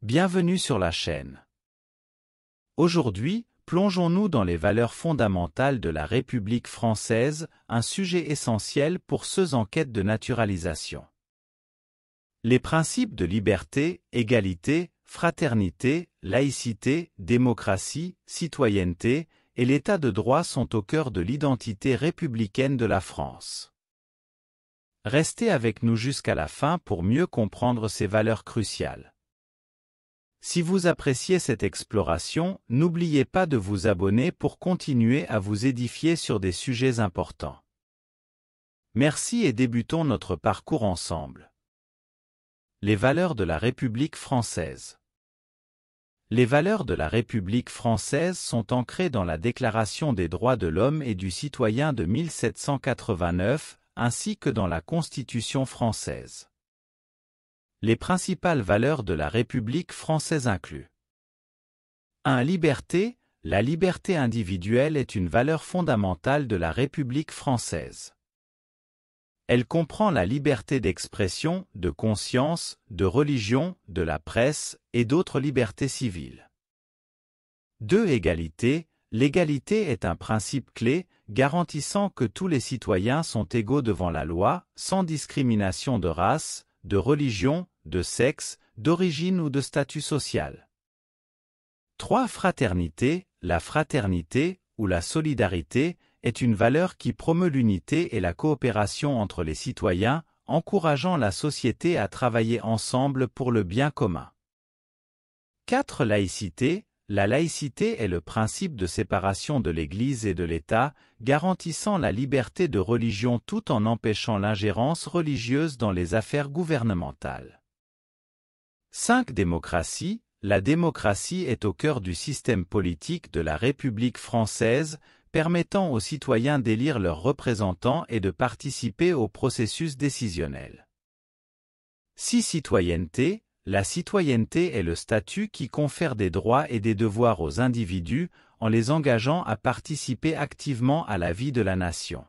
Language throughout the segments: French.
Bienvenue sur la chaîne. Aujourd'hui, plongeons-nous dans les valeurs fondamentales de la République française, un sujet essentiel pour ceux en quête de naturalisation. Les principes de liberté, égalité, fraternité, laïcité, démocratie, citoyenneté et l'état de droit sont au cœur de l'identité républicaine de la France. Restez avec nous jusqu'à la fin pour mieux comprendre ces valeurs cruciales. Si vous appréciez cette exploration, n'oubliez pas de vous abonner pour continuer à vous édifier sur des sujets importants. Merci et débutons notre parcours ensemble. Les valeurs de la République française. Les valeurs de la République française sont ancrées dans la Déclaration des droits de l'homme et du citoyen de 1789, ainsi que dans la Constitution française. Les principales valeurs de la République française incluent 1. Liberté. La liberté individuelle est une valeur fondamentale de la République française. Elle comprend la liberté d'expression, de conscience, de religion, de la presse et d'autres libertés civiles. 2. Égalité. L'égalité est un principe clé, garantissant que tous les citoyens sont égaux devant la loi, sans discrimination de race, de religion, de sexe, d'origine ou de statut social. 3. Fraternité. La fraternité, ou la solidarité, est une valeur qui promeut l'unité et la coopération entre les citoyens, encourageant la société à travailler ensemble pour le bien commun. 4. Laïcité. La laïcité est le principe de séparation de l'Église et de l'État, garantissant la liberté de religion tout en empêchant l'ingérence religieuse dans les affaires gouvernementales. 5. Démocratie. La démocratie est au cœur du système politique de la République française, permettant aux citoyens d'élire leurs représentants et de participer au processus décisionnel. 6. Citoyenneté. La citoyenneté est le statut qui confère des droits et des devoirs aux individus, en les engageant à participer activement à la vie de la nation.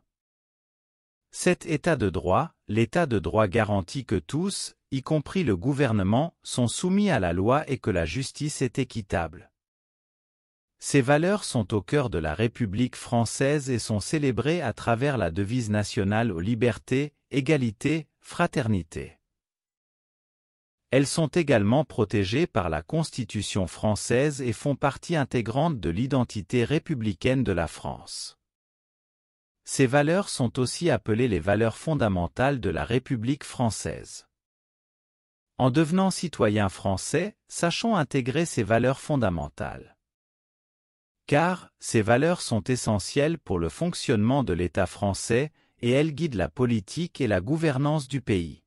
7. État de droit. L'état de droit garantit que tous, y compris le gouvernement, sont soumis à la loi et que la justice est équitable. Ces valeurs sont au cœur de la République française et sont célébrées à travers la devise nationale aux libertés, égalité, fraternité. Elles sont également protégées par la Constitution française et font partie intégrante de l'identité républicaine de la France. Ces valeurs sont aussi appelées les valeurs fondamentales de la République française. En devenant citoyen français, sachons intégrer ces valeurs fondamentales. Car, ces valeurs sont essentielles pour le fonctionnement de l'État français et elles guident la politique et la gouvernance du pays.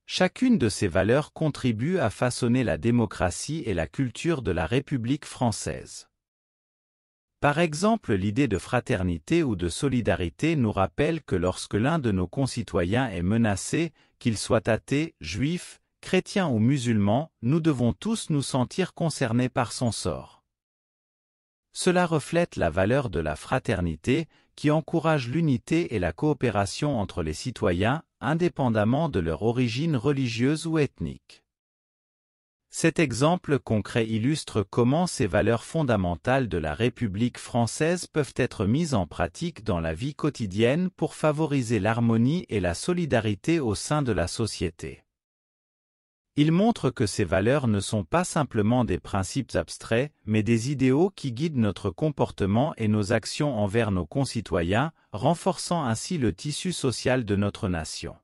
Chacune de ces valeurs contribue à façonner la démocratie et la culture de la République française. Par exemple, l'idée de fraternité ou de solidarité nous rappelle que lorsque l'un de nos concitoyens est menacé, qu'il soit athée, juif, chrétien ou musulman, nous devons tous nous sentir concernés par son sort. Cela reflète la valeur de la fraternité, qui encourage l'unité et la coopération entre les citoyens, indépendamment de leur origine religieuse ou ethnique. Cet exemple concret illustre comment ces valeurs fondamentales de la République française peuvent être mises en pratique dans la vie quotidienne pour favoriser l'harmonie et la solidarité au sein de la société. Il montre que ces valeurs ne sont pas simplement des principes abstraits, mais des idéaux qui guident notre comportement et nos actions envers nos concitoyens, renforçant ainsi le tissu social de notre nation.